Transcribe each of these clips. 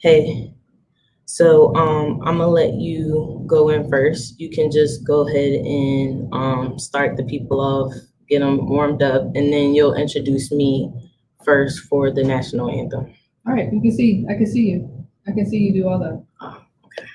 Hey, so I'm gonna let you go in first. You can just go ahead and start the people off, get them warmed up, and then you'll introduce me first for the national anthem. All right, you can see. I can see you. I can see you do all that. Oh, okay.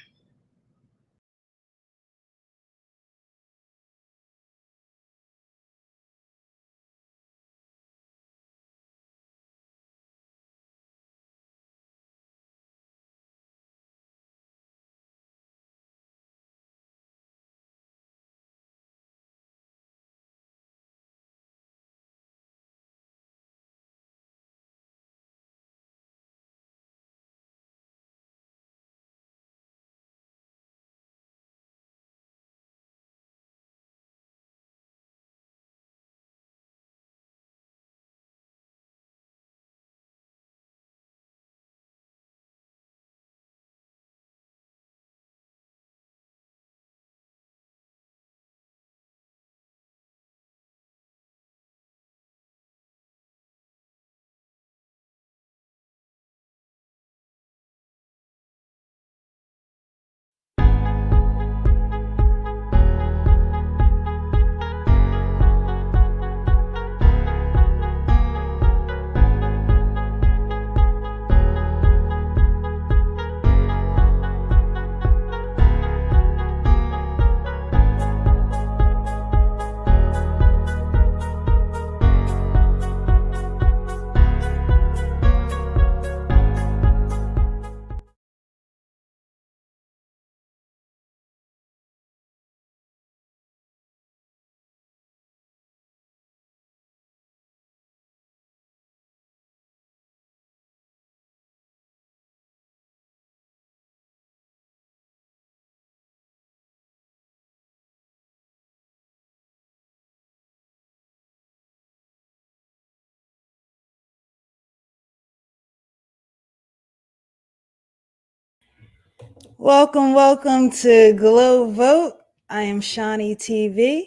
Welcome to GLOwVOTE. I am Shawnee TV.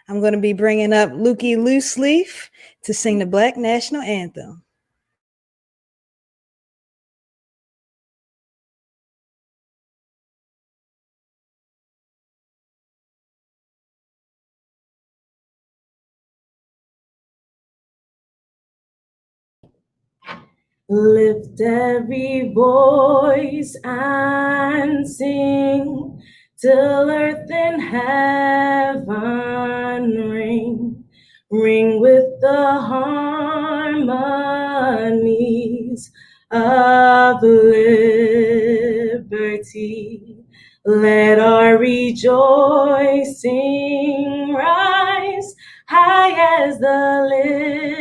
I'm going to be bringing up Lukey Looseleaf to sing the Black National Anthem. Lift every voice and sing till earth and heaven ring with the harmonies of liberty. Let our rejoicing rise high as the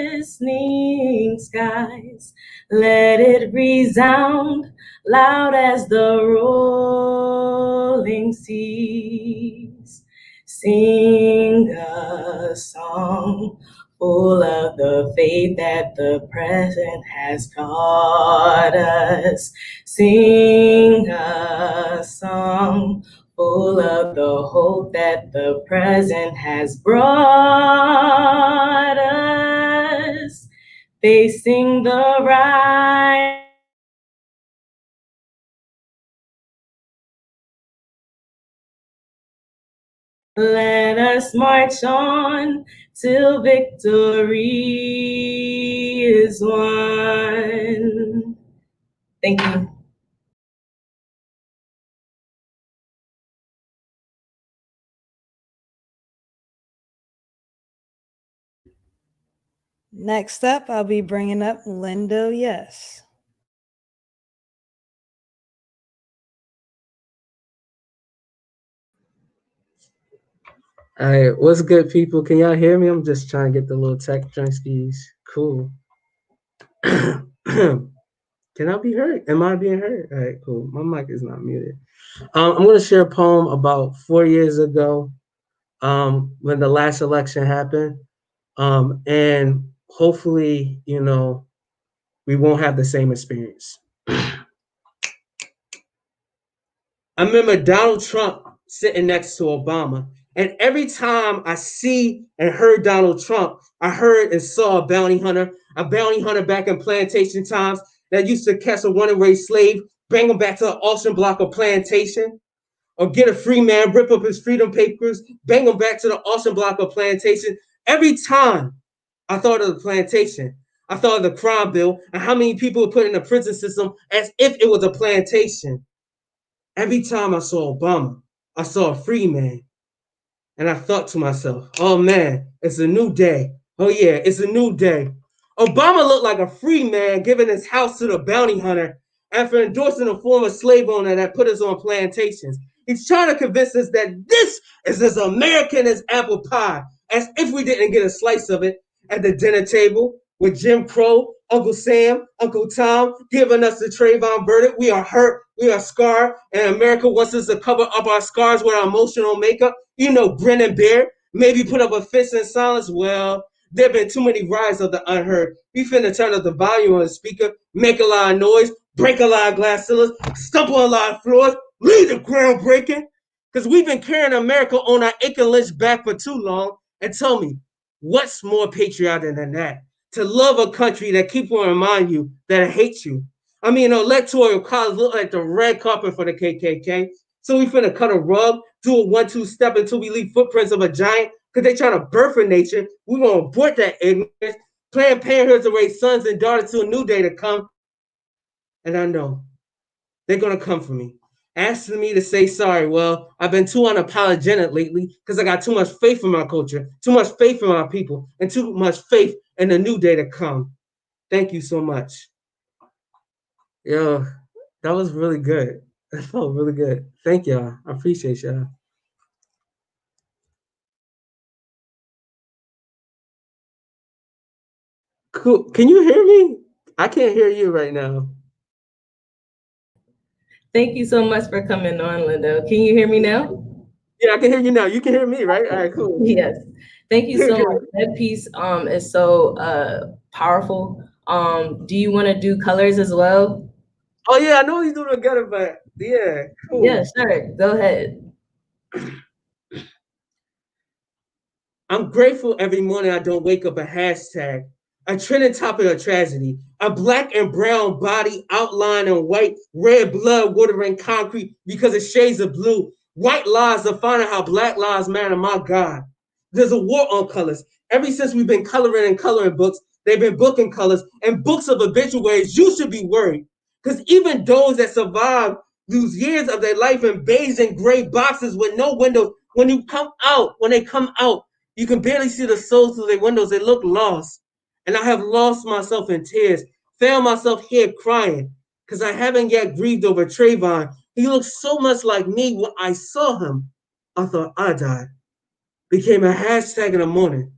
listening skies. Let it resound loud as the rolling seas. Sing a song full of the faith that the present has taught us. Sing a song full of the hope that the present has brought us. Facing the rise. Let us march on till victory is won. Thank you. Next up, I'll be bringing up Lindo Yes. All right, what's good, people? Can y'all hear me? I'm just trying to get the little tech junkies. Cool. Can I be heard? Am I being heard? All right, cool. My mic is not muted. I'm going to share a poem about 4 years ago when the last election happened. And hopefully, we won't have the same experience. I remember Donald Trump sitting next to Obama. And every time I see and heard Donald Trump, I heard and saw a bounty hunter back in plantation times that used to catch a runaway slave, bring him back to the auction block or plantation, or get a free man, rip up his freedom papers, bring him back to the auction block or plantation. Every time I thought of the plantation, I thought of the crime bill and how many people were put in the prison system as if it was a plantation. Every time I saw Obama, I saw a free man. And I thought to myself, oh man, it's a new day. Oh yeah, it's a new day. Obama looked like a free man giving his house to the bounty hunter after endorsing a former slave owner that put us on plantations. He's trying to convince us that this is as American as apple pie, as if we didn't get a slice of it at the dinner table with Jim Crow, Uncle Sam, Uncle Tom giving us the Trayvon verdict. We are hurt, we are scarred, and America wants us to cover up our scars with our emotional makeup. You know, grin and bear, maybe put up a fist in silence. Well, there have been too many riots of the unheard. We finna turn up the volume on the speaker, make a lot of noise, break a lot of glass ceilings, stumble on a lot of floors, leave the ground breaking. Because we've been carrying America on our aching lynch back for too long. And tell me, what's more patriotic than that? To love a country that keeps on remind you that it hates you. I mean, electoral college look like the red carpet for the KKK. So we finna cut a rug, do a 1-2 step until we leave footprints of a giant because they trying to birth a nation. We gonna abort that ignorance. Planned Parenthood to raise sons and daughters to a new day to come. And I know they're gonna come for me, asking me to say sorry. Well, I've been too unapologetic lately because I got too much faith in my culture, too much faith in my people, and too much faith in the new day to come. Thank you so much. Yo, that was really good. That felt really good. Thank y'all. I appreciate y'all. Cool. Can you hear me? I can't hear you right now. Thank you so much for coming on, Linda. Can you hear me now? Yeah, I can hear you now. You can hear me, right? All right, cool. Yes. Thank you so much. That piece is so powerful. Do you want to do colors as well? Oh yeah, I know he's doing together, but yeah, cool. Yeah, sure. Go ahead. I'm grateful every morning I don't wake up a hashtag, a trending topic of tragedy, a black and brown body outlined in white, red blood watering concrete because it shades of blue. White lies defining how black lives matter, my God. There's a war on colors. Ever since we've been coloring and coloring books, they've been booking colors and books of obituaries. You should be worried. Because even those that survive lose years of their life in beige and gray boxes with no windows. When they come out, you can barely see the souls through their windows. They look lost. And I have lost myself in tears, found myself here crying because I haven't yet grieved over Trayvon. He looks so much like me when I saw him. I thought I died. Became a hashtag in the morning,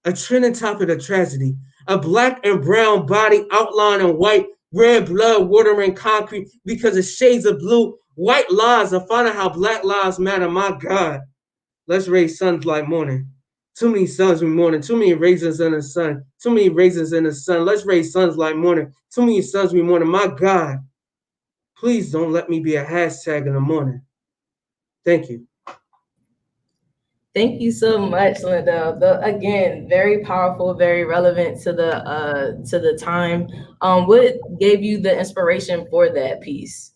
a trending topic of tragedy, a black and brown body outlined in white, red blood watering concrete because of shades of blue. White lies are finding how black lives matter. My God, let's raise sons like morning. Too many sons we mourning. Too many raisins in the sun. Too many raisins in the sun. Let's raise sons like morning. Too many sons we mourning. My God, please don't let me be a hashtag in the morning. Thank you. Thank you so much, Linda. Again, very powerful, very relevant to the time. What gave you the inspiration for that piece?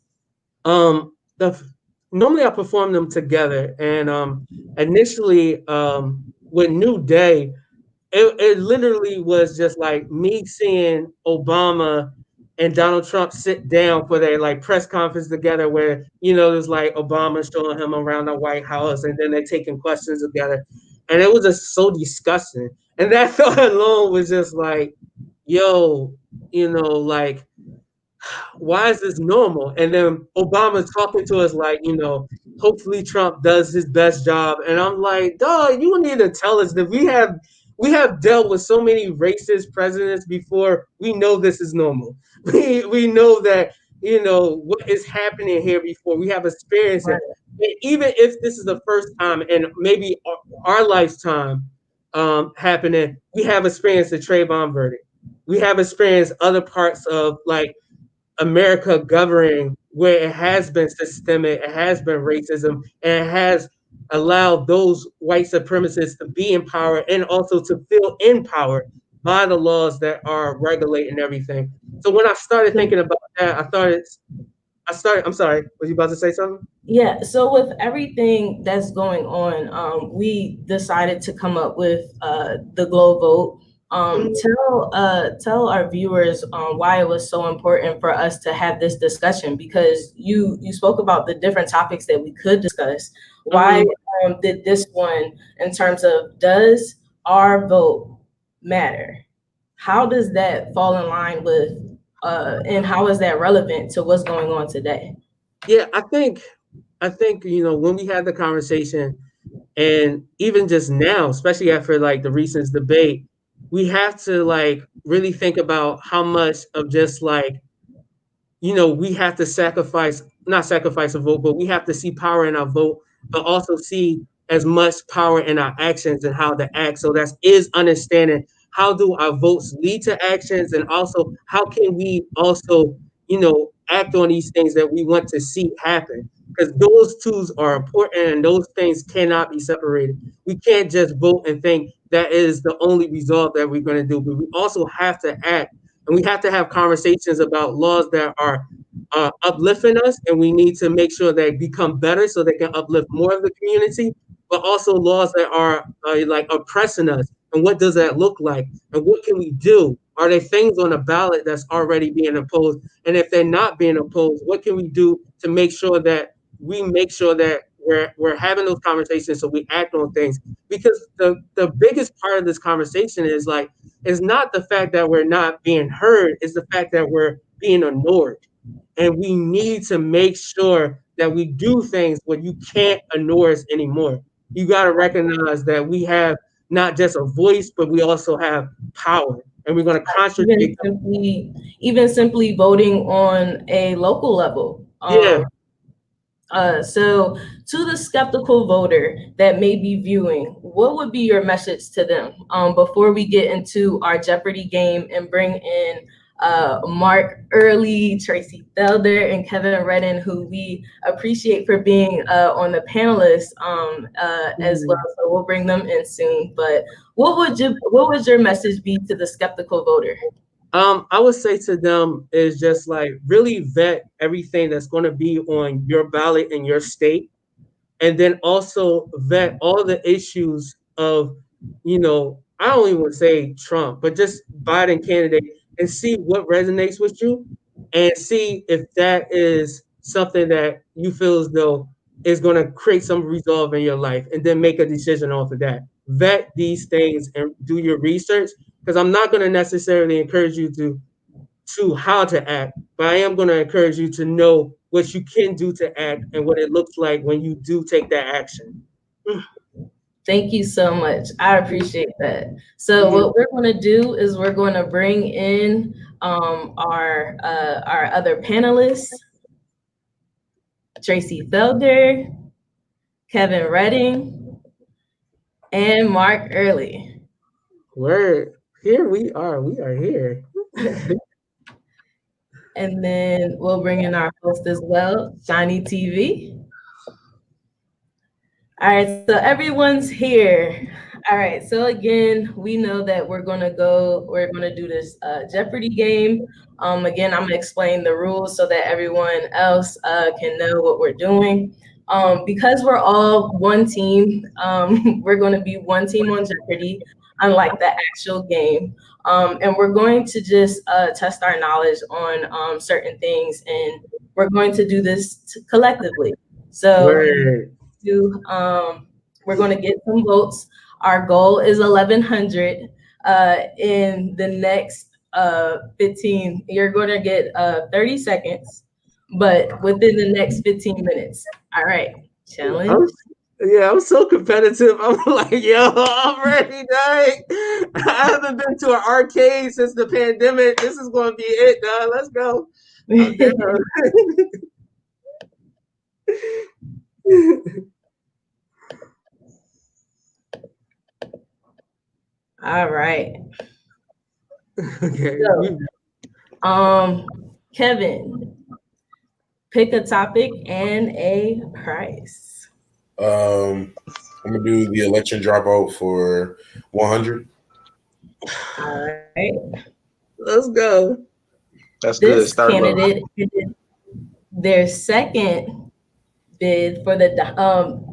The normally I perform them together, and initially with New Day, it literally was just like me seeing Obama and Donald Trump sit down for their like press conference together where, there's like Obama showing him around the White House and then they're taking questions together. And it was just so disgusting. And that thought alone was just like, yo, like why is this normal? And then Obama's talking to us like, hopefully Trump does his best job. And I'm like, dog, you need to tell us that we have dealt with so many racist presidents before. We know this is normal. We know that, what is happening here before. We have experienced it. And even if this is the first time and maybe our lifetime happening, we have experienced the Trayvon verdict. We have experienced other parts of like America governing where it has been systemic, it has been racism, and it has allowed those white supremacists to be in power and also to feel empowered by the laws that are regulating everything. So when I started thinking about that, I'm sorry. Was you about to say something? Yeah, so with everything that's going on, we decided to come up with the Glow Vote. Tell our viewers why it was so important for us to have this discussion, because you spoke about the different topics that we could discuss. Why did this one, in terms of, does our vote matter? How does that fall in line with, and how is that relevant to what's going on today? Yeah, I think when we had the conversation, and even just now, especially after like the recent debate, we have to like really think about how much of just like we have to not sacrifice a vote, but we have to see power in our vote, but also see as much power in our actions and how to act. So that is understanding how do our votes lead to actions, and also how can we also, act on these things that we want to see happen. Because those twos are important and those things cannot be separated. We can't just vote and think that is the only result that we're going to do, but we also have to act, and we have to have conversations about laws that are uplifting us, and we need to make sure they become better so they can uplift more of the community, but also laws that are like oppressing us. And what does that look like? And what can we do? Are there things on the ballot that's already being opposed? And if they're not being opposed, what can we do to make sure that we're having those conversations so we act on things? Because the biggest part of this conversation is like, it's not the fact that we're not being heard, it's the fact that we're being ignored. And we need to make sure that we do things where you can't ignore us anymore. You got to recognize that we have not just a voice, but we also have power. And we're going to even contradict. simply even simply voting on a local level. Yeah, So to the skeptical voter that may be viewing, what would be your message to them before we get into our Jeopardy game and bring in Mark Early, Tracy Felder, and Kevin Redden, who we appreciate for being on the panelists as well. So we'll bring them in soon. But what would your message be to the skeptical voter? I would say to them is just like really vet everything that's going to be on your ballot in your state, and then also vet all the issues of, I don't even want to say Trump, but just Biden candidate, and see what resonates with you, and see if that is something that you feel as though is going to create some resolve in your life, and then make a decision off of that. Vet these things and do your research, because I'm not going to necessarily encourage you to how to act, but I am going to encourage you to know what you can do to act and what it looks like when you do take that action. Thank you so much. I appreciate that. So what we're going to do is we're going to bring in our other panelists, Tracy Felder, Kevin Redding, and Mark Early. Word. Here we are. We are here. And then we'll bring in our host as well, Shiny TV. All right, so everyone's here. All right, so again, we know that we're gonna do this Jeopardy game. Again, I'm gonna explain the rules so that everyone else can know what we're doing. Because we're all one team, we're gonna be one team on Jeopardy, unlike the actual game. And we're going to just test our knowledge on certain things, and we're going to do this collectively. So Word. we're going to get some votes. Our goal is 1,100. In the next 15, you're going to get 30 seconds, but within the next 15 minutes. All right, challenge. I'm so competitive. I'm like, yo, I'm ready, dang. I haven't been to an arcade since the pandemic. This is going to be it, dog. Let's go. I'm down. All right. Okay. So, Kevin, pick a topic and a price. I'm gonna do the election dropout for 100. All right. Let's go. That's good. This Start low. candidate their second bid for the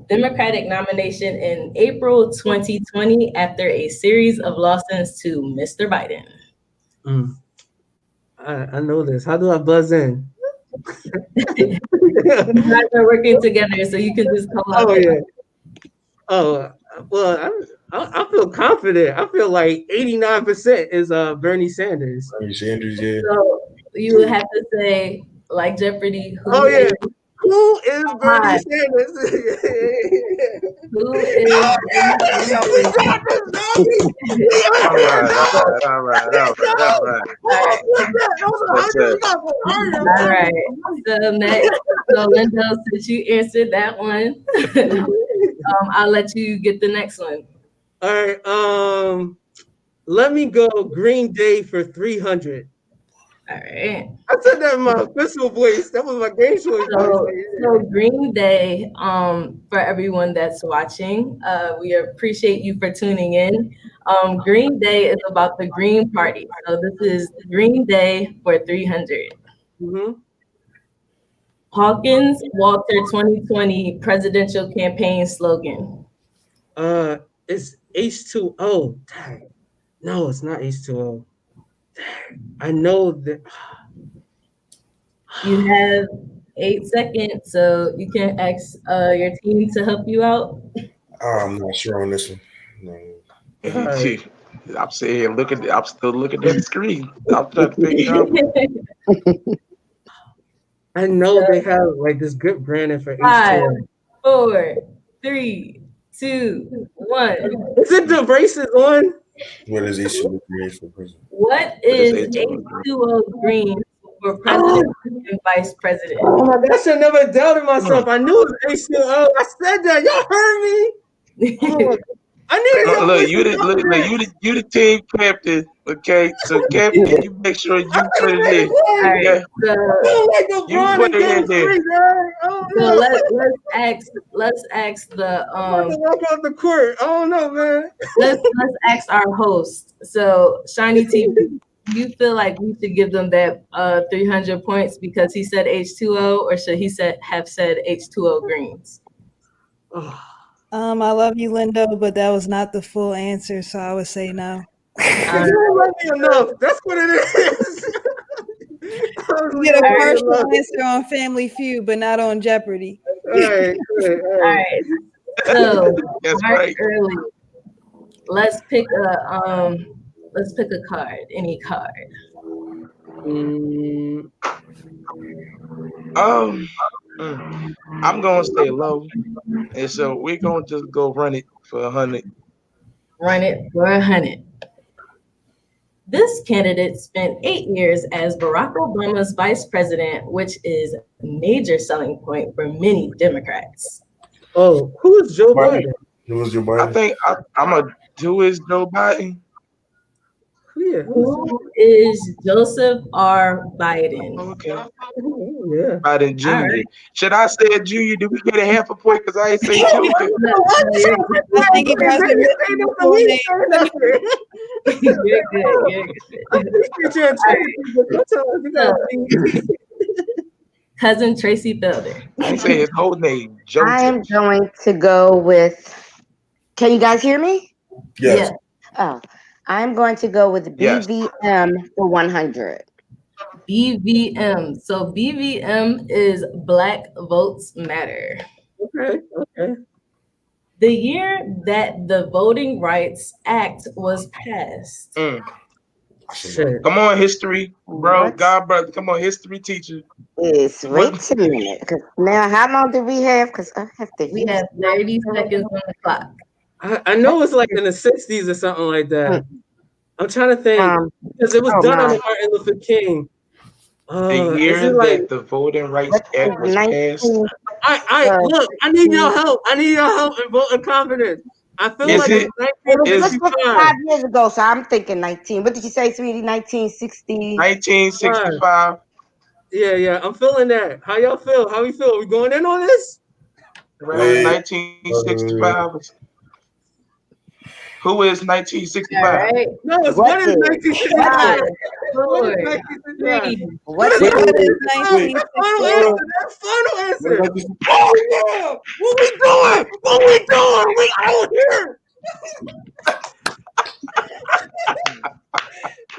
Democratic nomination in April 2020 after a series of losses to Mr. Biden. I know this. How do I buzz in? You guys are working together, so you can just call out. Oh yeah. Oh well, I feel confident. I feel like 89% is Bernie Sanders. Bernie Sanders, yeah. So you would have to say, like Jeopardy, Oh yeah. Who is Bernie Hi. Sanders? Who is Bernie Sanders? All right. That's it. All right. So next, so Lindo, since you answered that one, I'll let you get the next one. All right. Let me go Green Day for 300. All right. I said that in my official voice. That was my game choice voice. So Green Day, for everyone that's watching, we appreciate you for tuning in. Green Day is about the Green Party. So this is Green Day for 300. Mm-hmm. Hawkins Walter 2020 presidential campaign slogan. It's H2O. Dang. No, it's not H2O. I know that. You have 8 seconds, so you can ask your team to help you out. I'm not sure on this one. No. See, I'm saying, I'm still looking at the screen. I'm trying to figure out. I know they have like this good branding for Five, H2O. 4, 3, 2, 1. Is it the braces on? What is H2O green for president? What is H2O green for president and vice president? Oh my gosh, I never doubted myself. I knew it was H2O. I said that. Y'all heard me. Oh, I knew Look, you the team captain, okay? So captain, you make sure you put it in. Alright, You put it in there. so let's ask the walk off the court. I don't know, man. let's ask our host. So Shiny TV, do you feel like we should give them that 300 points because he said H2O, or should he have said H2O greens? I love you, Lindo, but that was not the full answer, so I would say no. You don't love me enough. That's what it is. You get a partial answer on Family Feud, but not on Jeopardy. All right. So That's start right. early. Let's pick a card, any card. I'm gonna stay low, and so we're gonna just go run it for 100. Run it for 100. This candidate spent 8 years as Barack Obama's vice president, which is a major selling point for many Democrats. Oh, who is Joe Biden? Who was Joe Biden? I think I'm a do is Joe Biden. Yeah. Who is Joseph R. Biden? Okay. Yeah. Biden Jr. Right. Should I say Junior? Do we get a half a point because I ain't say Junior? I think he probably You're good. Cousin Tracy Felder. I ain't say his whole name. Joe. I am going to go with. Can you guys hear me? Yes. Oh, I'm going to go with BVM for 100. BVM. So BVM is Black Votes Matter. Okay. The year that the Voting Rights Act was passed. Shit. Come on, history, bro. What? God, brother. Come on, history teacher. Wait a minute. 'Cause now, how long do we have? Because I have to. We have 30 seconds on the clock. I know it's like in the 60s or something like that. I'm trying to think because it was done under Martin Luther King. The year that the Voting Rights Act was passed. Look, I need your help. I need your help in voting confidence. I feel like it's 1965. 5 years ago, so I'm thinking 19. What did you say, sweetie? 1960. 1965. Yeah. I'm feeling that. How y'all feel? How we feel? We going in on this? Right, 1965. Who is All 1965? right. No, it's What what is is? 1965? 5, What is 4, 1965? 3. What Wait, is? What is Wait, That's final 1960? answer. That's final answer. what is Oh yeah. What we doing? What we doing? We out here.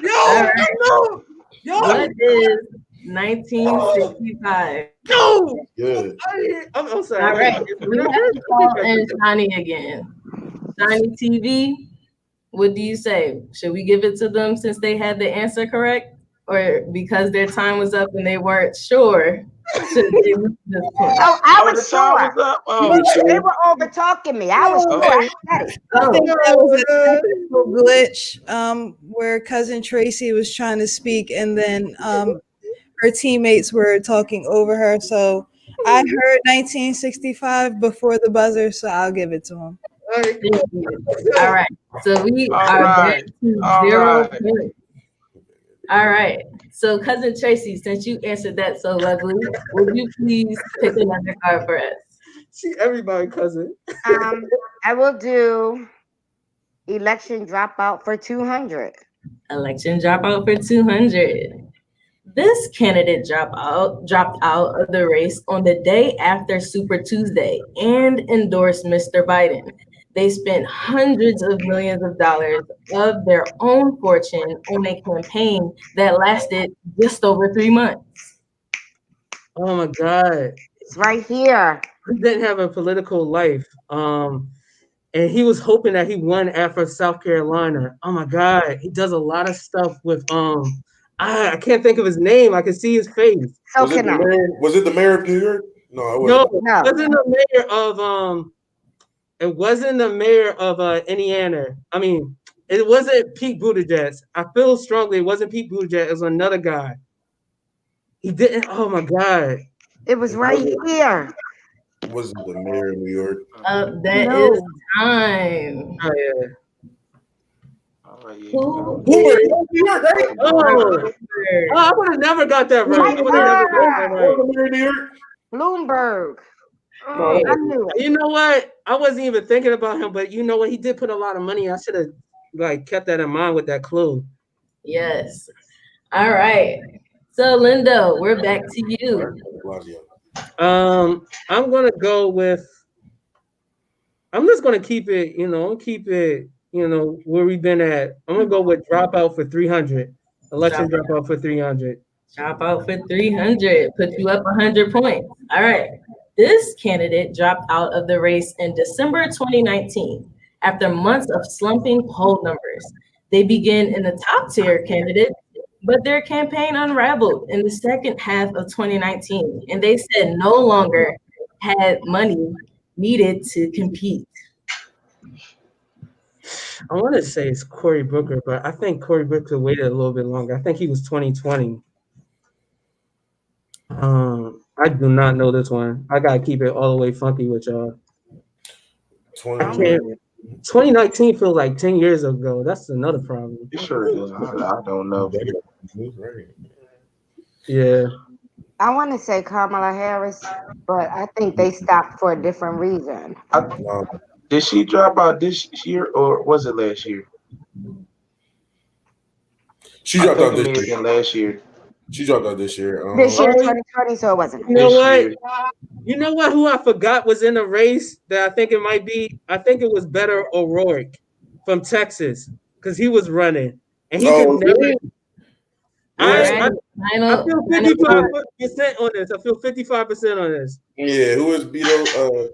Yo, All right. no. Yo, What is 1965? yo. good? I'm sorry. All right. We have to call in Johnny again. Johnny TV, what do you say? Should we give it to them since they had the answer correct? Or because their time was up and they weren't sure? Should they lose this point? Oh, I Oh, was the time sure. was up. You Oh, were sure? They were over talking me. I was Oh. sure. I said it. I Oh, think that was a technical glitch where cousin Tracy was trying to speak and then her teammates were talking over her. So I heard 1965 before the buzzer, so I'll give it to him. All right, thank you. All right. So we all are back right. to All 0 right. points. All right. So cousin Tracy, since you answered that so lovely, would you please pick another card for us? See everybody, cousin. I will do election dropout for 200. Election dropout for 200. This candidate dropped out of the race on the day after Super Tuesday and endorsed Mr. Biden. They spent hundreds of millions of dollars of their own fortune on a campaign that lasted just over 3 months. Oh my God. It's right here. He didn't have a political life. And he was hoping that he won after South Carolina. Oh my God. He does a lot of stuff with I can't think of his name. I can see his face. So Was it can the I? mayor? Was it the mayor of New York? No, it No, wasn't. No. it wasn't the mayor of it wasn't the mayor of Indiana. I mean, it wasn't Pete Buttigieg. I feel strongly it wasn't Pete Buttigieg, it was another guy. He didn't, oh my God. It was right here. It wasn't the mayor of New York. That No. is time. Oh yeah. All right, yeah. Who Hoover, is New York, right? Oh, I would have never got that right. I would have never got that right. Was the mayor of New York? Bloomberg. Okay. I knew it. You know what? I wasn't even thinking about him, but you know what? He did put a lot of money. I should have like kept that in mind with that clue. Yes. All right. So Lindo, we're back to you. I'm gonna go with. I'm just gonna keep it. Where we've been at. I'm gonna go with dropout for 300. Election dropout for 300. Dropout for 300. Put you up 100 points. All right. This candidate dropped out of the race in December 2019 after months of slumping poll numbers. They began in the top tier candidate, but their campaign unraveled in the second half of 2019, and they said no longer had money needed to compete. I want to say it's Cory Booker, but I think Cory Booker waited a little bit longer. I think he was 2020. I do not know this one. I gotta keep it all the way funky with y'all. 2019 feels like 10 years ago. That's another problem. It sure does. I don't know. Yeah. I want to say Kamala Harris, but I think they stopped for a different reason. Did she drop out this year or was it last year? She dropped out this year. Last year. She dropped out this year. This year, 2020, so it wasn't. You know what? You know what? Who I forgot was in the race that I think it might be. I think it was Beto O'Rourke from Texas because he was running and he could never. I feel 55% on this. I feel 55% on this. Yeah, who is Beto?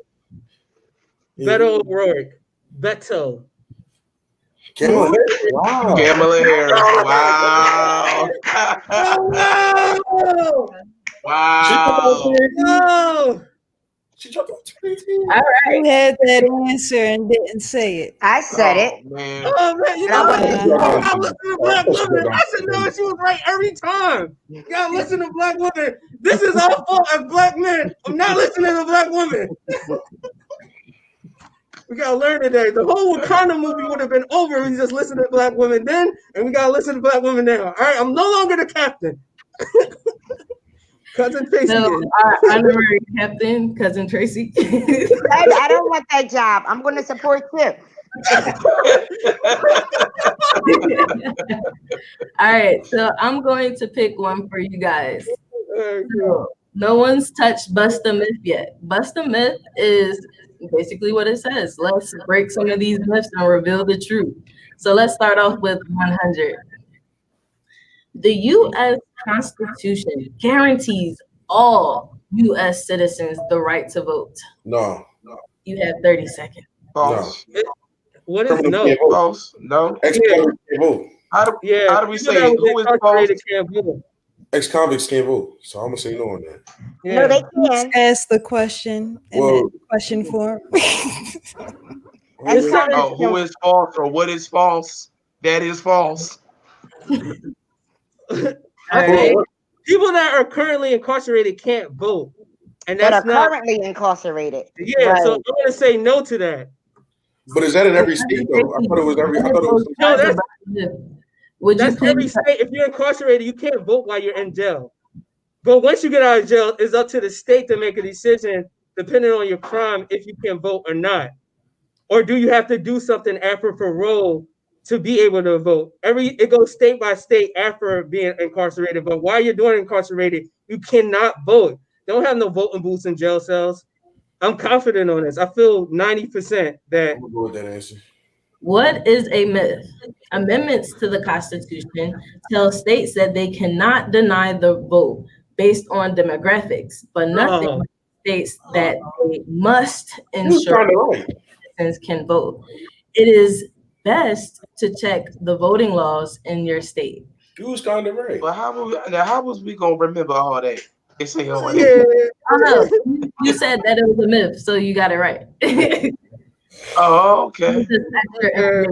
Beto O'Rourke. Beto. Kamala Harris. Wow. Kamala Harris. Wow. Wow. No. She dropped out 2018. All right. You had that answer and didn't say it. I said it. Man. Oh man, you know what? I listen to Black Women. I should know she was right every time. You gotta listen to Black women. This is our fault as Black men. I'm not listening to Black women. We gotta learn today. The whole Wakanda movie would have been over if we just listened to Black women then, and we gotta listen to Black women now. All right, I'm no longer the captain. Cousin Tracy. So our honorary captain, cousin Tracy. I don't want that job. I'm going to support you. All right, so I'm going to pick one for you guys. So, no one's touched Bust a Myth yet. Bust a Myth is basically what it says. Let's break some of these myths and reveal the truth. So let's start off with 100. The U.S. Constitution guarantees all U.S. citizens the right to vote. No. You have 30 seconds. False. What is Criminals no? can't vote. False. No. Ex-convicts can't vote. How do Yeah, we people say that was who is false? incarcerated can't vote. Ex-convicts can't vote. So I'm gonna say no on that. Yeah. No, they Let's can. ask the question in Well, the question form. Ex-convicts Oh, who is false or what is false? That is false. All right. People that are currently incarcerated can't vote, and that that's are not. currently incarcerated. Yeah, so Right. I'm gonna say no to that. but is that in every state though? I thought it was every. I thought it was. No, that's Would you that's every please? state. If you're incarcerated, you can't vote while you're in jail. But once you get out of jail, it's up to the state to make a decision, depending on your crime, if you can vote or not. Or do you have to do something after parole to be able to vote? It goes state by state after being incarcerated. But while you're doing incarcerated, you cannot vote. They don't have no voting booths in jail cells. I'm confident on this. I feel 90% that. I'm gonna go with that answer. What is a myth? Amendments to the Constitution tell states that they cannot deny the vote based on demographics, but nothing states that they must ensure citizens can vote. It is best to check the voting laws in your state. You was kind of right. But how was we gonna remember all that? They say all that. Oh no, you said that it was a myth, so you got it right. Oh, okay. There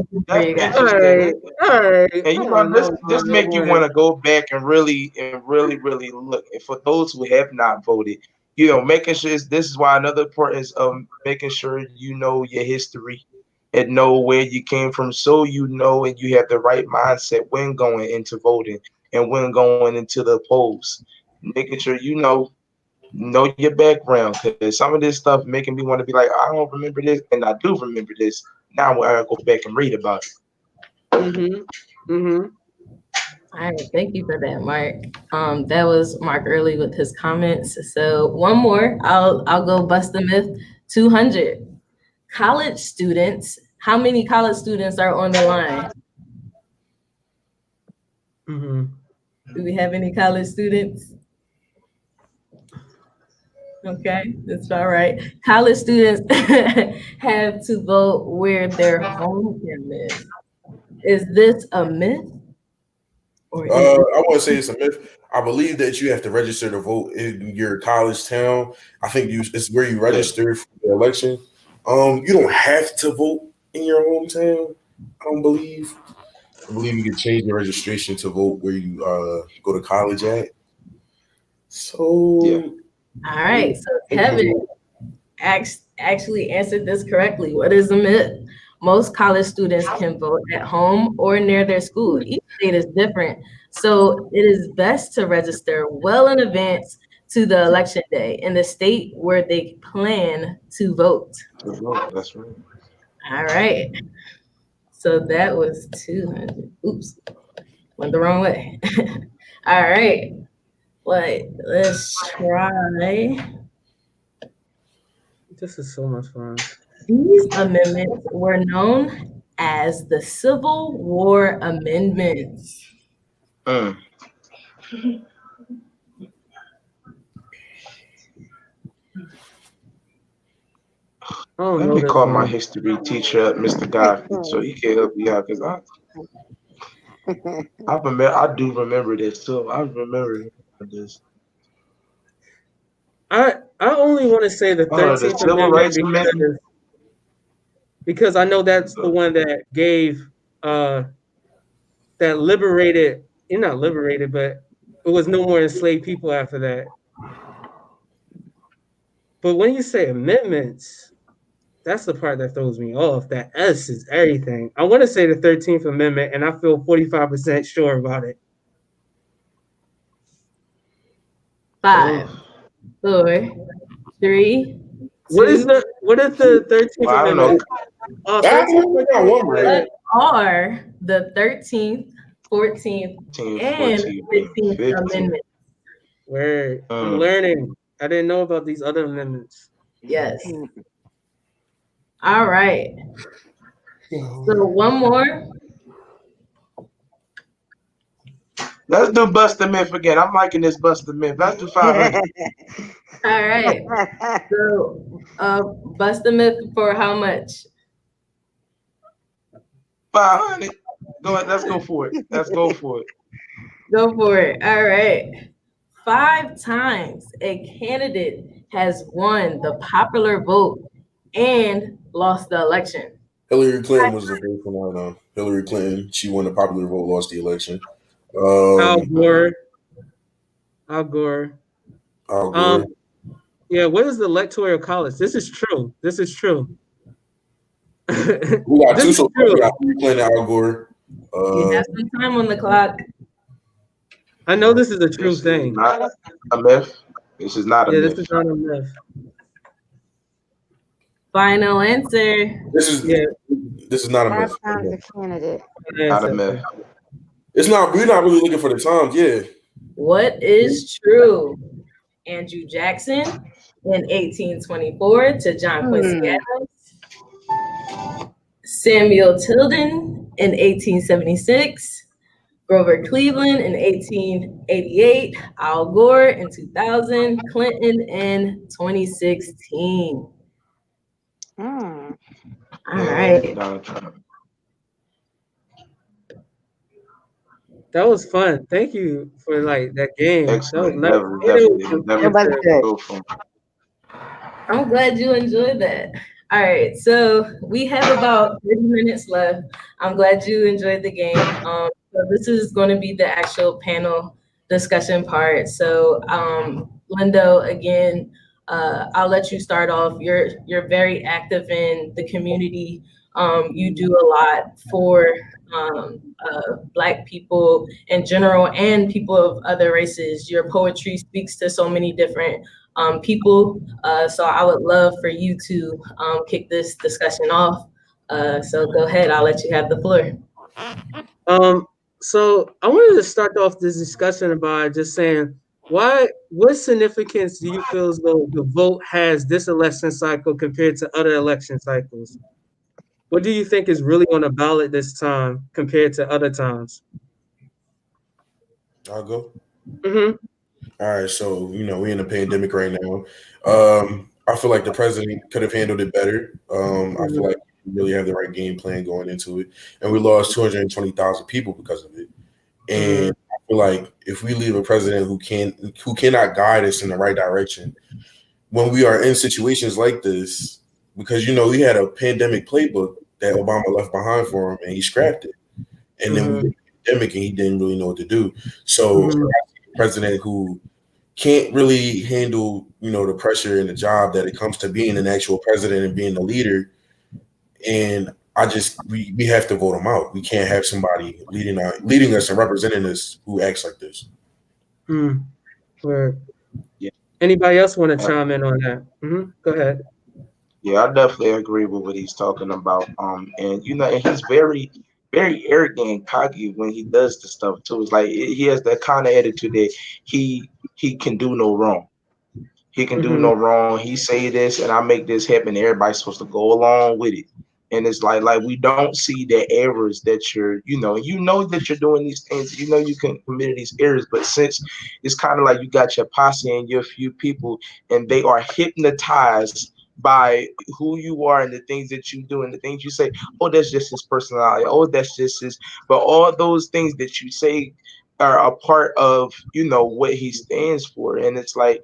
you go. All right. And you know, this make you want to go back and really look. And for those who have not voted, you know, making sure this is why another importance of making sure you know your history and know where you came from, so you know and you have the right mindset when going into voting and when going into the polls. Making sure you know your background, because some of this stuff making me want to be like, I don't remember this, and I do remember this. Now I gotta go back and read about it. All right, thank you for that, Mark. That was Mark Early with his comments. So one more, I'll go bust the myth. 200 college students. How many college students are on the line? Do we have any college students? Okay, that's all right. College students have to vote where their hometown is. Is this a myth? Or is I want to say it's a myth. I believe that you have to register to vote in your college town. I think it's where you register for the election. You don't have to vote in your hometown. I don't believe. I believe you can change your registration to vote where you go to college at. So yeah. All right, so Kevin actually answered this correctly. What is a myth? Most college students can vote at home or near their school. Each state is different, so it is best to register well in advance to the election day in the state where they plan to vote. That's right. All right, so that was 200. Oops, went the wrong way. All right. Let's try. This is so much fun. These amendments were known as the Civil War Amendments. Oh, Let me call my history teacher, Mr. Guy, so he can help me out, because I do remember this too. I remember this. I only want to say the 13th Civil Rights Amendment. Because I know that's the one that gave that liberated, not liberated, but it was no more enslaved people after that. But when you say amendments, that's the part that throws me off. That S is everything. I want to say the 13th Amendment, and I feel 45% sure about it. 5, 4, 3. What is the 13th I don't know. Amendment? Oh, Ah, 13th. I got one right. What are the 13th, 14th, 13, and 14, and 15th 15. Amendments? Word. I'm Mm. learning. I didn't know about these other amendments. Yes. All right. So one more. Let's do bust the myth again. I'm liking this bust the myth. Let's do 500. All right. So bust the myth for how much? 500. Go ahead. Let's go for it. Let's go for it. Go for it. All right. 5 times a candidate has won the popular vote and lost the election. Hillary Clinton was the first one I know. Hillary Clinton, she won the popular vote, lost the election. Al Um, Gore. Al Gore. Al Um, Gore. yeah, what is the electoral college? This is true. This is true. We got This two is so far. true. We got Hillary Clinton, Al Gore. You have some time on the clock. I know this is a true This is thing. not a myth. This is not a Yeah, this myth. is not a myth. Final answer. This is Yeah, this is not a 5 myth. times a candidate. Not a answer. myth. It's not. We're not really looking for the times. Yeah. What is true? Andrew Jackson in 1824 to John Quincy Adams. Samuel Tilden in 1876. Grover Cleveland in 1888. Al Gore in 2000. Clinton in 2016. Hmm. All right. Donald Trump. That was fun. Thank you for like that game. That was Excellent. nice. That was And it was definitely, It was informative. good. go from. I'm glad you enjoyed that. All right, so we have about 30 minutes left. I'm glad you enjoyed the game. So this is going to be the actual panel discussion part. So, Lindo, again, I'll let you start off. You're very active in the community. You do a lot for Black people in general and people of other races. Your poetry speaks to so many different people. So I would love for you to kick this discussion off. So go ahead, I'll let you have the floor. Um, so I wanted to start off this discussion by just saying what significance do you feel as though the vote has this election cycle compared to other election cycles? What do you think is really on the ballot this time compared to other times? I'll go. Mm-hmm. All right. So we're in a pandemic right now. I feel like the president could have handled it better. I feel like we really have the right game plan going into it, and we lost 220,000 people because of it. And I feel like if we leave a president who cannot guide us in the right direction when we are in situations like this, because we had a pandemic playbook that Obama left behind for him, and he scrapped it. And then we Mm-hmm. get the pandemic, and he didn't really know what to do. So, Mm-hmm. a president who can't really handle, the pressure and the job that it comes to being an actual president and being the leader. And we have to vote him out. We can't have somebody leading us and representing us who acts like this. Mm-hmm. Where Yeah. anybody else want to chime in on that? Mm-hmm. Go ahead. Yeah, I definitely agree with what he's talking about. And and he's very, very arrogant and cocky when he does the stuff too. It's like he has that kind of attitude that he can do no wrong. He can do Mm-hmm. no wrong. He say this and I make this happen. Everybody's supposed to go along with it. And it's like we don't see the errors that you know that you're doing these things. You know you can commit these errors, but since it's kind of like you got your posse and your few people, and they are hypnotized by who you are and the things that you do and the things you say. Oh, that's just his personality. Oh, that's just his. But all those things that you say are a part of what he stands for, and it's like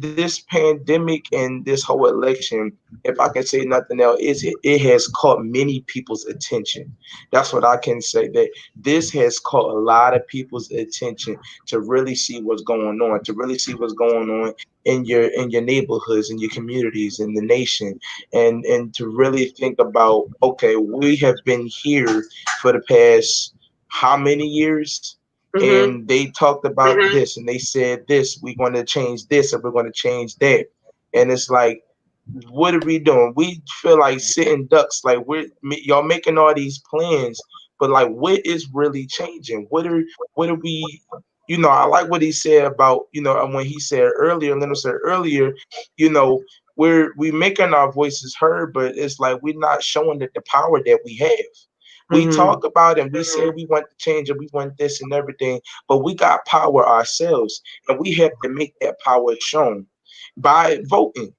this pandemic and this whole election, if I can say nothing else, is it has caught many people's attention. That's what I can say, that this has caught a lot of people's attention to really see what's going on, to really see what's going on in your neighborhoods, in your communities, in the nation, and to really think about, okay, we have been here for the past how many years? Mm-hmm. And they talked about this and they said this, we're going to change this and we're going to change that. And it's like what are we doing? We feel like sitting ducks. Like y'all making all these plans, but like, what is really changing? What are we? I like what he said about when he said earlier, Leno said earlier, you know, we making our voices heard, but it's like we're not showing that the power that we have. We Mm-hmm. talk about it and we say we want to change and we want this and everything, but we got power ourselves, and we have to make that power shown by voting.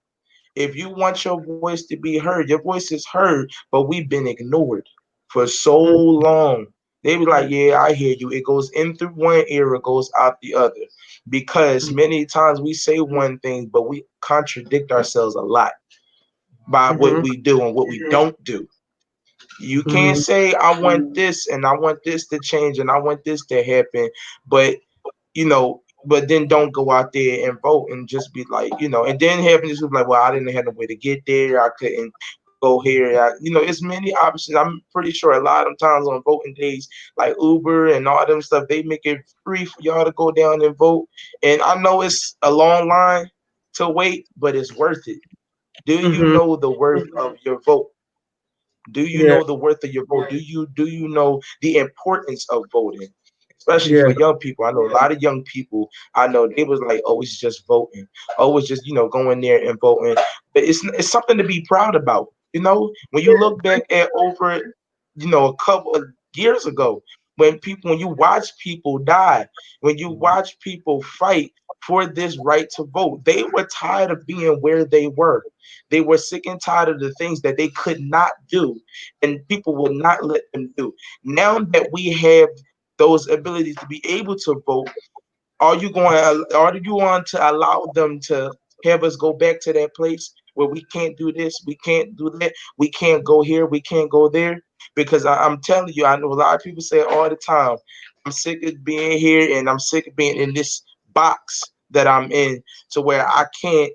If you want your voice to be heard, your voice is heard, but we've been ignored for so long. They be like, yeah, I hear you. It goes in through one ear, it goes out the other. Because many times we say one thing, but we contradict ourselves a lot by what Mm-hmm. we do and what we don't do. You can't Mm-hmm. say, I want this and I want this to change and I want this to happen, but but then don't go out there and vote and just be like, and then having this like, well, I didn't have no way to get there. I couldn't go here. It's many options. I'm pretty sure a lot of times on voting days, like Uber and all them stuff, they make it free for y'all to go down and vote. And I know it's a long line to wait, but it's worth it. Do you Mm-hmm. know the worth of your vote? Do you Yeah. know the worth of your vote? Do you know the importance of voting? Especially Yeah. for young people. I know a lot of young people. I know they was like, oh, it's just voting. Oh, it's just going there and voting. But it's something to be proud about. When you look back at over, a couple of years ago, when you watch people die, when you watch people fight for this right to vote, they were tired of being where they were. They were sick and tired of the things that they could not do, and people would not let them do. Now that we have those abilities to be able to vote, are you going to allow them to have us go back to that place where we can't do this, we can't do that, we can't go here, we can't go there? Because I'm telling you, I know a lot of people say it all the time. I'm sick of being here and I'm sick of being in this box that I'm in, to where I can't,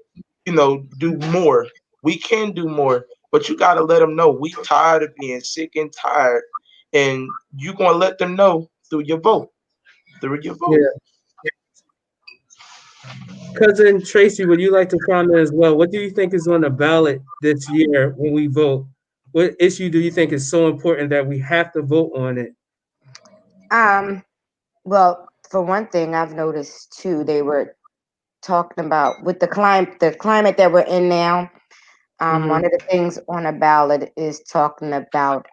do more. We can do more, but you got to let them know we tired of being sick and tired, and you gonna let them know through your vote. Through your vote. Yeah. Cousin Tracy, would you like to comment as well? What do you think is on the ballot this year when we vote? What issue do you think is so important that we have to vote on it? Um, well, for one thing, I've noticed too, they were talking about with the climate that we're in now. Mm-hmm. One of the things on a ballot is talking about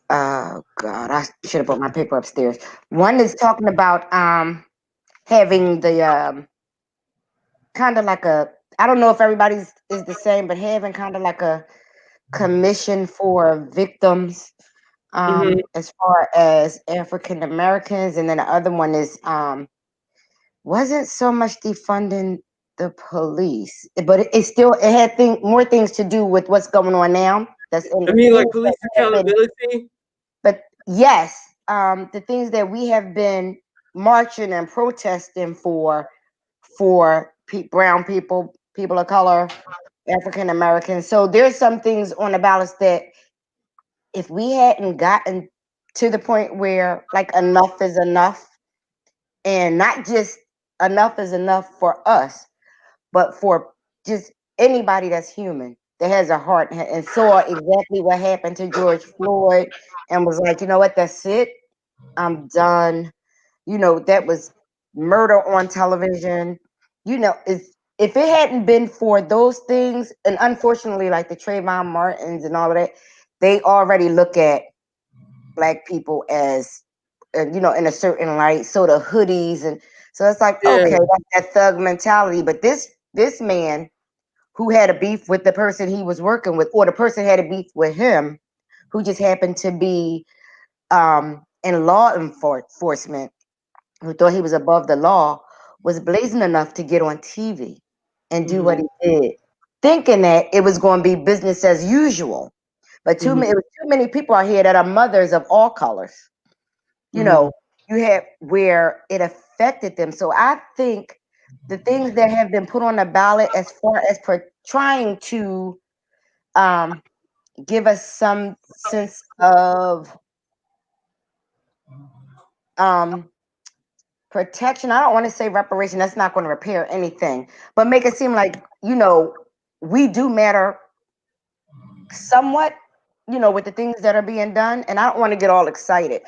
God, I should have brought my paper upstairs. One is talking about having the kind of like a, I don't know if everybody's is the same, but having kind of like a commission for victims, Mm-hmm. as far as African Americans, and then the other one is wasn't so much defunding the police, but it had more things to do with what's going on now. That's in I mean, things like police that have been, accountability. but yes, the things that we have been marching and protesting for brown people, people of color, African Americans. So there's some things on the ballots that if we hadn't gotten to the point where like enough is enough, and not just enough is enough for us, but for just anybody that's human, that has a heart and saw exactly what happened to George Floyd and was like, you know what, that's it. I'm done. That was murder on television. If it hadn't been for those things, and unfortunately, like the Trayvon Martins and all of that, they already look at black people as, in a certain light. So the hoodies, and so it's like, Yeah. okay, that's that thug mentality. But this man who had a beef with the person he was working with, or the person had a beef with him, who just happened to be in law enforcement, who thought he was above the law, was blazing enough to get on TV and do what Mm-hmm. he did, thinking that it was going to be business as usual. But Mm-hmm. it was too many people out here that are mothers of all colors. You Mm-hmm. know, you have where it affected them. So I think the things that have been put on the ballot, as far as trying to um, give us some sense of um, protection. I don't want to say reparation. That's not going to repair anything, but make it seem like, we do matter somewhat, with the things that are being done. And I don't want to get all excited.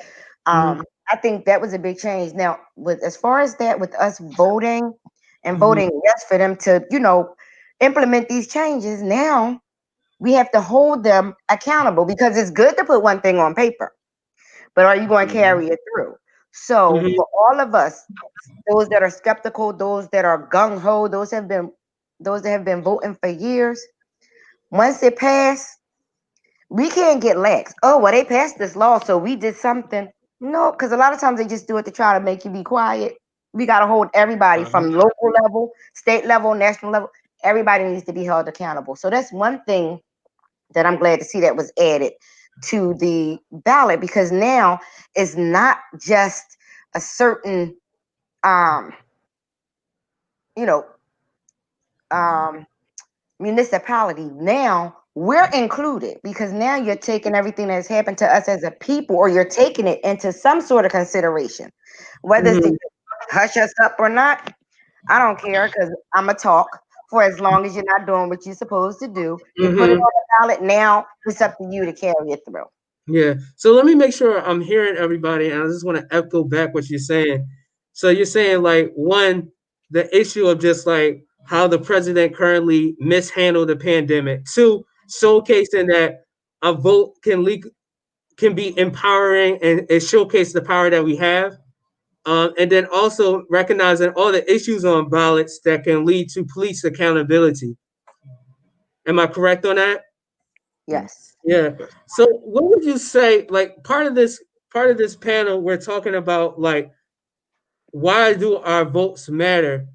Mhm. I think that was a big change. Now, with as far as that, with us voting and Mhm. voting yes for them to, implement these changes, now we have to hold them accountable, because it's good to put one thing on paper, but are you going to carry it through? So Mhm. for all of us, those that are skeptical, those that are gung ho, those that have been voting for years, once it passed, we can't get lax. Oh, well, they passed this law, so we did something. No, because a lot of times they just do it to try to make you be quiet. We got to hold everybody from local level, state level, national level. Everybody needs to be held accountable. So that's one thing that I'm glad to see that was added to the ballot, because now it's not just a certain, um, you know, um, municipality. Now we're included, because now you're taking everything that's happened to us as a people, or you're taking it into some sort of consideration, whether it's to Mhm. hush us up or not. I don't care, because I'm going to talk for as long as you're not doing what you're supposed to do. You put it Mhm. on the ballot. Now it's up to you to carry it through. Yeah. So let me make sure I'm hearing everybody, and I just want to echo back what you're saying. So you're saying, like, one, the issue of just like how the president currently mishandled the pandemic. Two, showcasing that a vote can be empowering, and it showcase the power that we have. And then also recognizing all the issues on ballots that can lead to police accountability. Am I correct on that? Yes. Yeah. So what would you say, like, part of this panel, we're talking about, like, why do our votes matter?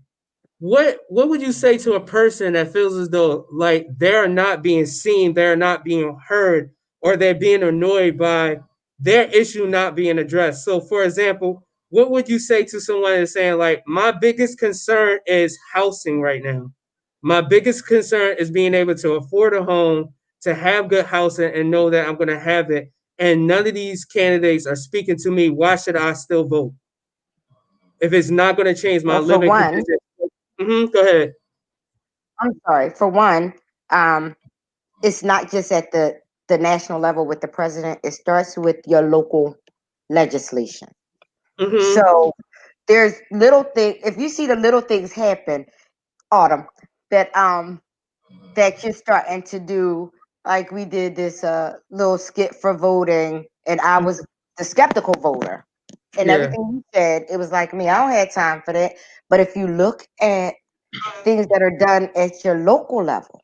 What would you say to a person that feels as though like they're not being seen, they're not being heard, or they're being annoyed by their issue not being addressed? So for example, what would you say to someone that's saying, like, my biggest concern is housing right now? My biggest concern is being able to afford a home, to have good housing, and know that I'm going to have it. And none of these candidates are speaking to me. Why should I still vote if it's not going to change my Well, for living one, conditions? Go ahead. I'm sorry. For one, um, it's not just at the national level with the president. It starts with your local legislation. Mm-hmm. So there's little thing. If you see the little things happen, Autumn, that that you're starting to do, like we did this little skit for voting, and I was the skeptical voter, and Yeah. everything you said, it was like me. I don't have time for that. But if you look at things that are done at your local level,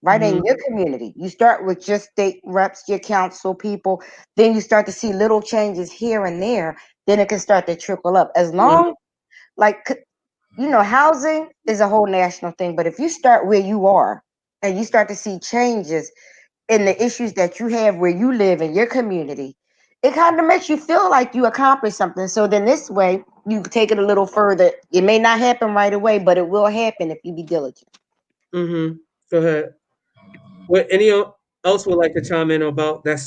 right in Mm-hmm. your community, you start with your state reps, your council people, then you start to see little changes here and there, then it can start to trickle up. As long, like, housing is a whole national thing, but if you start where you are and you start to see changes in the issues that you have where you live in your community, it kind of makes you feel like you accomplished something. So then this way, you take it a little further. It may not happen right away, but it will happen if you be diligent. Mm-hmm. Go ahead. What else would like to chime in about that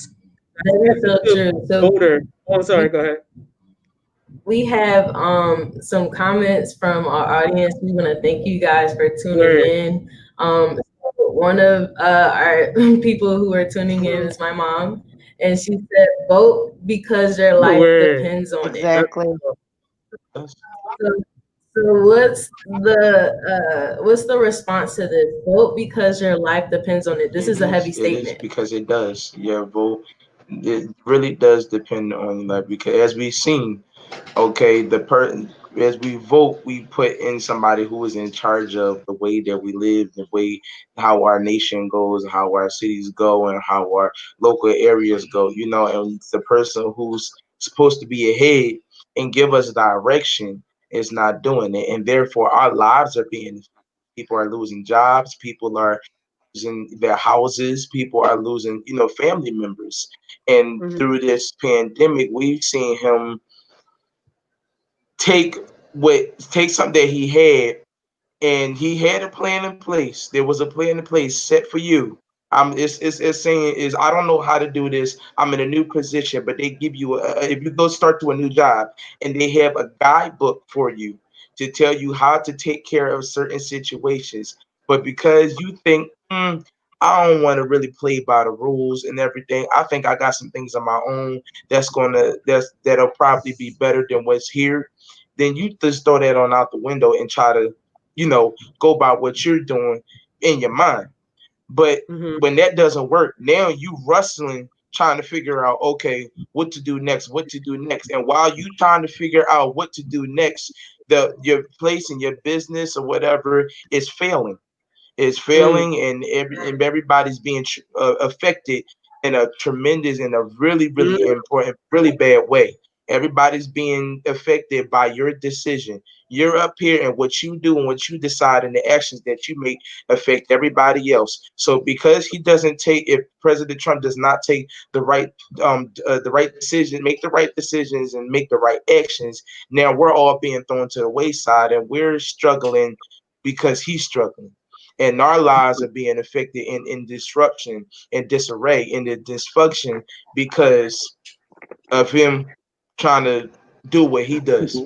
That is so skeptical true. So voter? Oh, I'm sorry. we Go ahead. we have some comments from our audience. We want to thank you guys for tuning Word. in. One of our people who are tuning in is my mom, and she said, "Vote because your life Word. depends on it." That's Exactly. That's, So, so what's the response to this? Vote because your life depends on it. This is a heavy it is statement. because it does. Your vote, it really does depend on that, because as we've seen, okay, the person, as we vote, we put in somebody who is in charge of the way that we live, the way how our nation goes, how our cities go, and how our local areas go. And the person who's supposed to be ahead and give us direction is not doing it, and therefore our lives are being. People are losing jobs. People are losing their houses. People are losing, family members. And mm-hmm. through this pandemic, we've seen him take take something that he had, and he had a plan in place. There was a plan in place set for you. It's saying is I don't know how to do this. I'm in a new position, but they give you if you go start to a new job and they have a guidebook for you to tell you how to take care of certain situations. But because you think, I don't want to really play by the rules and everything. I think I got some things of my own that'll probably be better than what's here. Then you just throw that on out the window and try to, go by what you're doing in your mind. But Mm-hmm. when that doesn't work, now you wrestling trying to figure out, okay, what to do next, what to do next. And while you trying to figure out what to do next, the your place and your business or whatever is failing. Is Mm. failing, and everybody's being affected in a tremendous and a really, really Mm. important, really bad way. Everybody's being affected by your decision. You're up here, and what you do and what you decide and the actions that you make affect everybody else. So because he doesn't take, if President Trump does not take the right decision, make the right decisions and make the right actions, now we're all being thrown to the wayside, and we're struggling because he's struggling, and our lives are being affected in disruption and disarray and the dysfunction because of him trying to do what he does.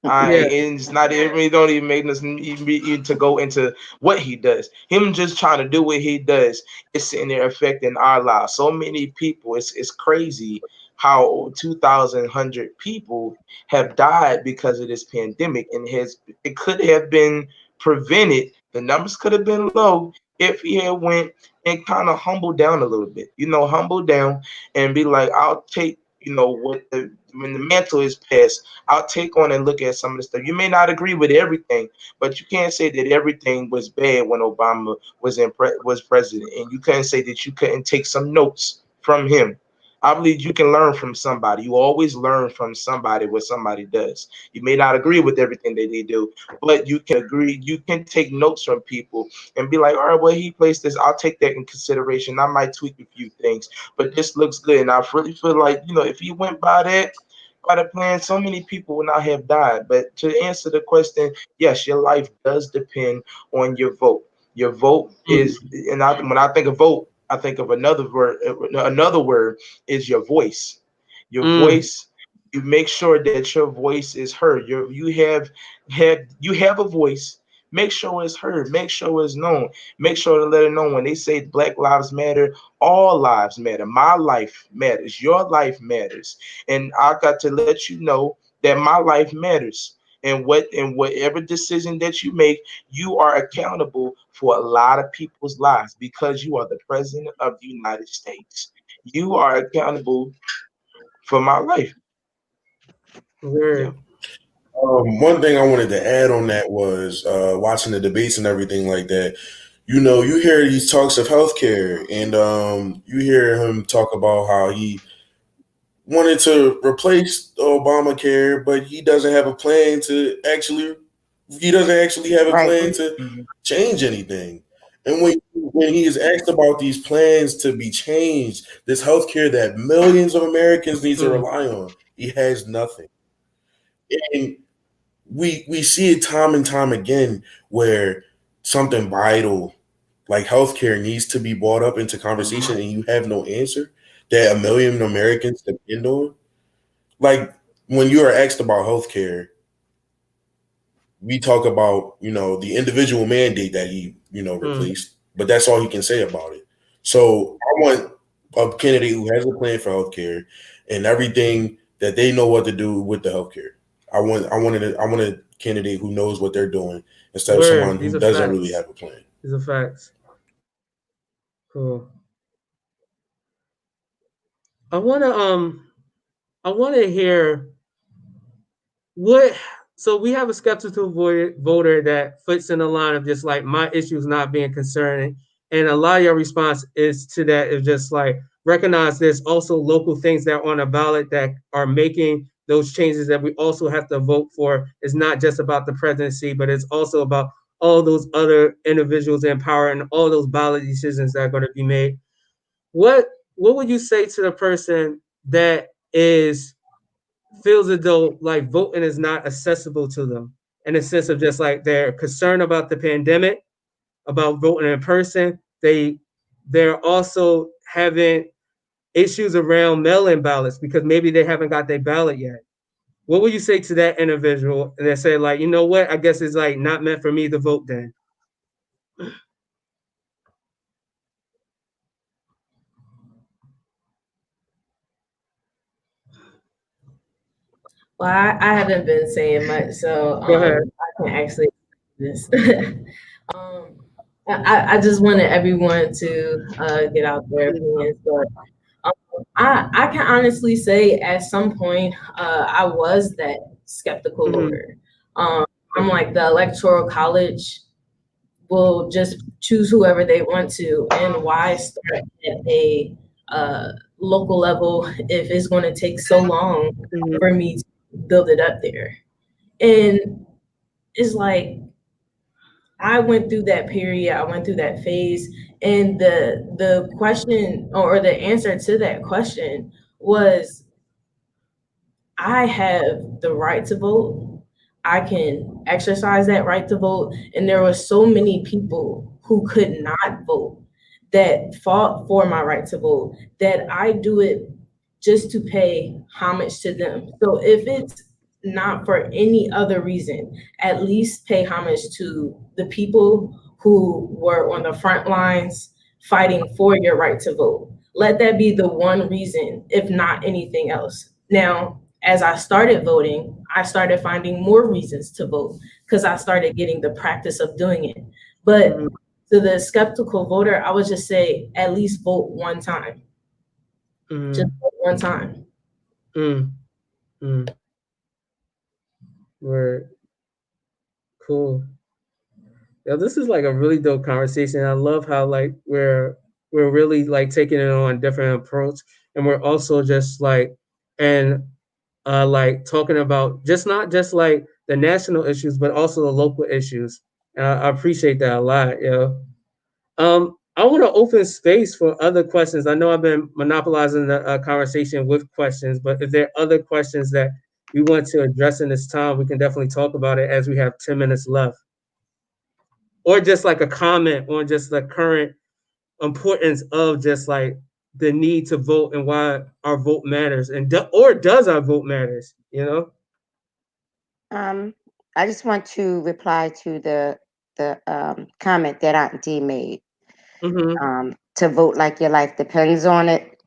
Yeah. And it's not, it really don't even make us even to go into what he does. Him just trying to do what he does is sitting there affecting our lives. So many people, it's crazy how 2,000 people have died because of this pandemic, and it could have been prevented. The numbers could have been low if he had went and kind of humbled down a little bit. Humble down and be like, I'll take, when the mantle is passed, I'll take on and look at some of the stuff. You may not agree with everything, but you can't say that everything was bad when Obama was president, and you can't say that you couldn't take some notes from him. I believe you can learn from somebody. You always learn from somebody what somebody does. You may not agree with everything that they do, but you can agree. You can take notes from people and be like, all right, well, he placed this. I'll take that in consideration. I might tweak a few things, but this looks good. And I really feel like, if he went by the plan, so many people would not have died. But to answer the question, yes, your life does depend on your vote. Your vote Mm. is, when I think of vote, I think of another word. Another word is your voice. Your Mm. voice. You make sure that your voice is heard. You have a voice. Make sure it's heard. Make sure it's known. Make sure to let it know when they say Black Lives Matter, all lives matter. My life matters. Your life matters, and I got to let you know that my life matters. And whatever decision that you make, you are accountable for a lot of people's lives because you are the president of the United States. You are accountable for my life. Yeah. Word. One thing I wanted to add on that was watching the debates and everything like that. You hear these talks of healthcare, and you hear him talk about how he wanted to replace Obamacare, but he doesn't have a plan to actually. He doesn't actually have a Right. plan to Mhm. change anything. And when he is asked about these plans to be changed, this healthcare that millions of Americans need to Mm. rely on, he has nothing. And we see it time and time again where something vital like healthcare needs to be brought up into conversation and you have no answer that a million Americans depend on. Like when you are asked about healthcare, we talk about, the individual mandate that he, Mm. replaced, but that's all he can say about it. So I want a candidate who has a plan for healthcare and everything that they know what to do with the healthcare. I want a candidate who knows what they're doing instead of Word. someone These who are doesn't really facts. have a plan. These are facts. Cool. I wanna I wanna hear what. So we have a skeptical voter that fits in the line of just like my issues not being concerning, and a lot of your response is to that is just like recognize there's also local things that are on a ballot that are making those changes that we also have to vote for. It's not just about the presidency, but it's also about all those other individuals in power and all those ballot decisions that are going to be made. What what would you say to the person that is feels as though like voting is not accessible to them in a sense of just like they're concerned about the pandemic, about voting in person. they're also having issues around mail-in ballots because maybe they haven't got their ballot yet. What would you say to that individual that say, like, you know what, I guess it's like not meant for me to vote then? Well, I haven't been saying much, so Go ahead. I can actually this. I just wanted everyone to get out their opinions, but I can honestly say at some point I was that skeptical Mm-hmm. voter. Um, I'm like the electoral college will just choose whoever they want to, and why start at a local level if it's going to take so long Mm-hmm. for me to build it up there? And it's like I went through that period, I went through that phase, and the question or the answer to that question was I have the right to vote. I can exercise that right to vote. And there were so many people who could not vote that fought for my right to vote that I do it just to pay homage to them. So if it's not for any other reason, at least pay homage to the people who were on the front lines fighting for your right to vote. Let that be the one reason, if not anything else. Now, as I started voting, I started finding more reasons to vote because I started getting the practice of doing it. But Mm-hmm. to the skeptical voter, I would just say at least vote one time. Just vote one time. Mm-hmm. Word. Cool. Yeah, this is like a really dope conversation. I love how like we're really like taking it on a different approach, and we're also just and like talking about just not just like the national issues, but also the local issues. And I appreciate that a lot. I want to open space for other questions. I know I've been monopolizing the conversation with questions, but if there are other questions that we want to address in this time, we can definitely talk about it as we have 10 minutes left, or just like a comment on just the current importance of just like the need to vote and why our vote matters, and or does our vote matters, you know? I just want to reply to the comment that Aunt D made. Mm-hmm. To vote like your life depends on it.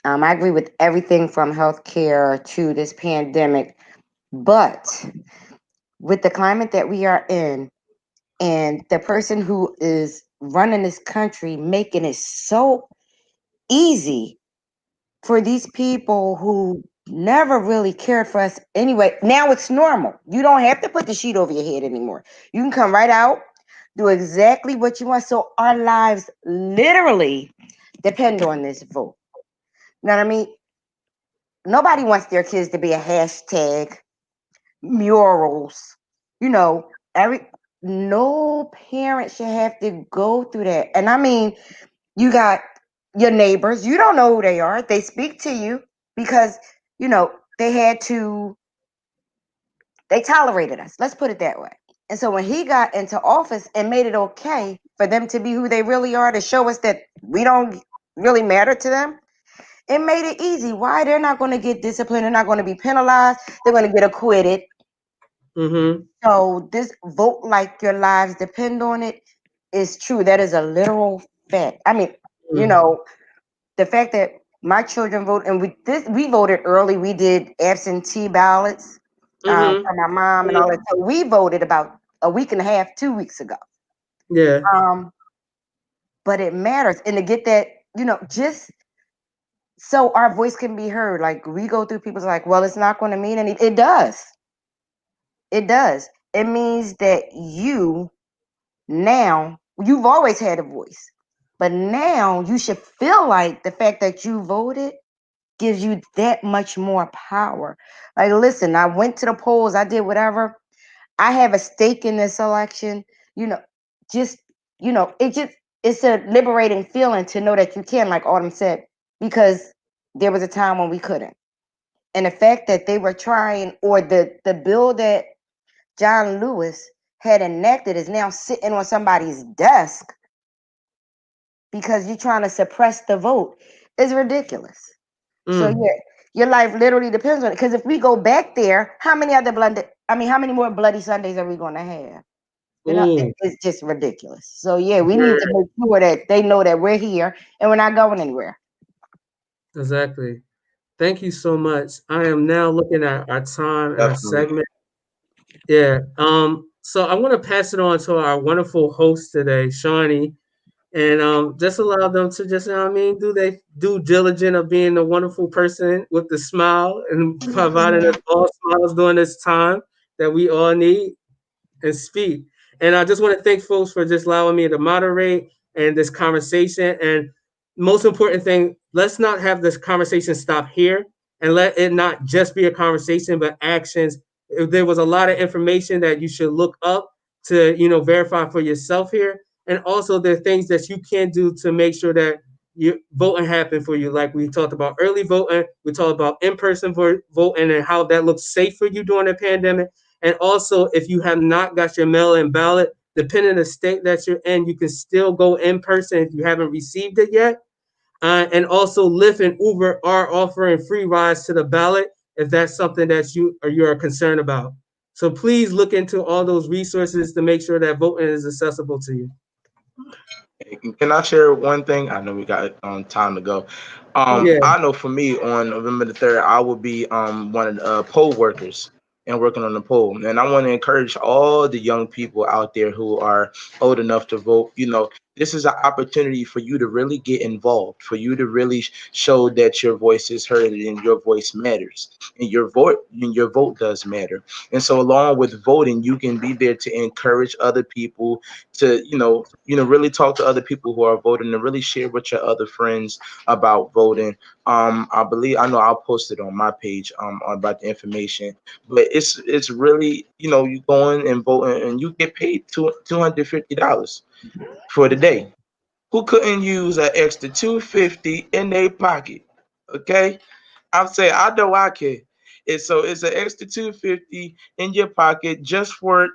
I agree with everything from healthcare to this pandemic, but with the climate that we are in, and the person who is running this country making it so easy for these people who never really cared for us anyway. Now it's normal. You don't have to put the sheet over your head anymore. You can come right out, do exactly what you want. So our lives literally depend on this vote. You know what I mean? Nobody wants their kids to be a hashtag, murals, you know, no parent should have to go through that. And I mean, you got your neighbors, you don't know who they are. They speak to you because, you know, they tolerated us. Let's put it that way. And so when he got into office and made it okay for them to be who they really are, to show us that we don't really matter to them, it made it easy. Why? They're not going to get disciplined. They're not going to be penalized. They're going to get acquitted. Mm-hmm. So this vote like your lives depend on it is true. That is a literal fact. I mean, you know, the fact that my children vote, and we voted early. We did absentee ballots Mm-hmm. for my mom and all that. So we voted about a week and a half, 2 weeks ago. Yeah. But it matters, and to get that, you know, just so our voice can be heard. Like we go through people's like, well, it's not going to mean anything. It does. It does. It means that now you've always had a voice, but now you should feel like the fact that you voted gives you that much more power. Like, listen, I went to the polls, I did whatever. I have a stake in this election. You know, just it's a liberating feeling to know that you can, like Autumn said, because there was a time when we couldn't. And the fact that they were trying, or the bill that John Lewis had enacted is now sitting on somebody's desk because you're trying to suppress the vote is ridiculous. So Mm. yeah, your life literally depends on it. Because if we go back there, how many other how many more bloody Sundays are we going to have? Ooh. It's just ridiculous. So yeah, we need to Word. make sure that they know that we're here and we're not going anywhere. Exactly. Thank you so much. I am now looking at our time and our Definitely. segment. Yeah. So I'm gonna pass it on to our wonderful host today, Shawnee, and just allow them to just, you know what I mean, do they due diligence of being a wonderful person with the smile and providing us all smiles during this time that we all need and speak. And I just want to thank folks for just allowing me to moderate and this conversation. And most important thing, let's not have this conversation stop here and let it not just be a conversation, but actions. If there was a lot of information that you should look up to, verify for yourself here. And also there are things that you can do to make sure that you voting happen for you. Like we talked about early voting, we talked about in-person voting and how that looks safe for you during the pandemic. And also, if you have not got your mail-in ballot, depending on the state that you're in, you can still go in person if you haven't received it yet. And also, Lyft and Uber are offering free rides to the ballot if that's something that you are concerned about. So please look into all those resources to make sure that voting is accessible to you. Can I share one thing? I know we got time to go. Yeah. I know for me on November the 3rd, I will be one of the poll workers and working on the poll. And I want to encourage all the young people out there who are old enough to vote. This is an opportunity for you to really get involved, for you to really show that your voice is heard and your voice matters, and your vote does matter. And so, along with voting, you can be there to encourage other people to really talk to other people who are voting and really share with your other friends about voting. I know I'll post it on my page about the information, but it's really, you going and voting and you get paid $250 for the day. Who couldn't use an extra 250 in their pocket? Okay, I'm saying I know I can. And so it's an extra 250 in your pocket just for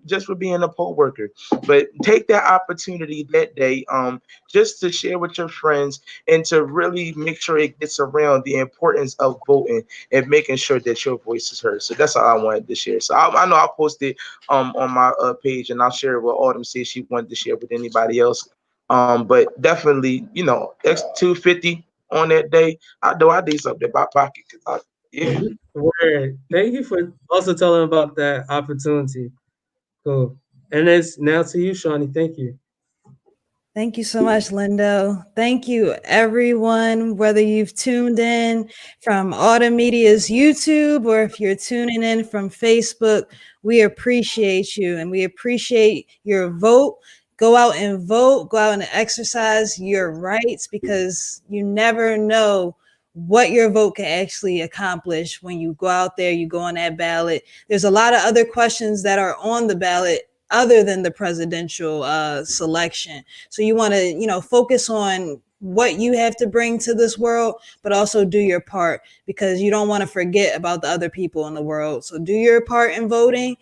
just for being a poll worker. But take that opportunity that day just to share with your friends and to really make sure it gets around the importance of voting and making sure that your voice is heard. So that's all I wanted to share. So I know I'll post it on my page, and I'll share it with Autumn, see if she wanted to share with anybody else. But definitely, extra 250 on that day. I know I need something in my pocket. Yeah. Word. Thank you for also telling about that opportunity. Cool. And it's now to you, Shawnee. Thank you. Thank you so much, Lindo. Thank you, everyone, whether you've tuned in from Autumn Media's YouTube or if you're tuning in from Facebook. We appreciate you and we appreciate your vote. Go out and vote, go out and exercise your rights because you never know what your vote can actually accomplish when you go out there, you go on that ballot. There's a lot of other questions that are on the ballot other than the presidential selection. So you want to, focus on what you have to bring to this world, but also do your part because you don't want to forget about the other people in the world. So do your part in voting.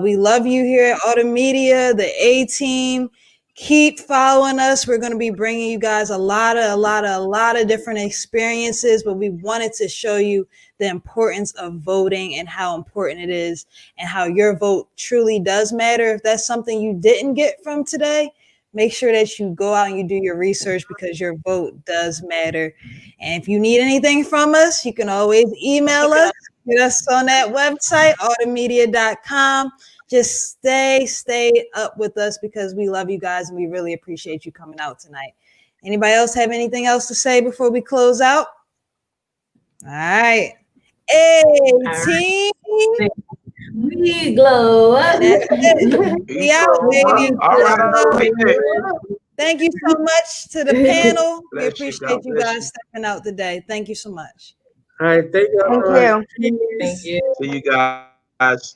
We love you here at Autumn Media, the A team. Keep following us. We're going to be bringing you guys a lot of different experiences, but we wanted to show you the importance of voting and how important it is and how your vote truly does matter. If that's something you didn't get from today, make sure that you go out and you do your research because your vote does matter. And if you need anything from us, you can always email us. Get us on that website, automedia.com. Just stay up with us because we love you guys and we really appreciate you coming out tonight. Anybody else have anything else to say before we close out? All right. Hey, team. We glow up. That's it. We out, baby. All right. Thank you so much to the panel. We Bless you. appreciate God you bless guys you. stepping out today. Thank you so much. All right. Thank you Thank so much. you. Thank you. See you guys.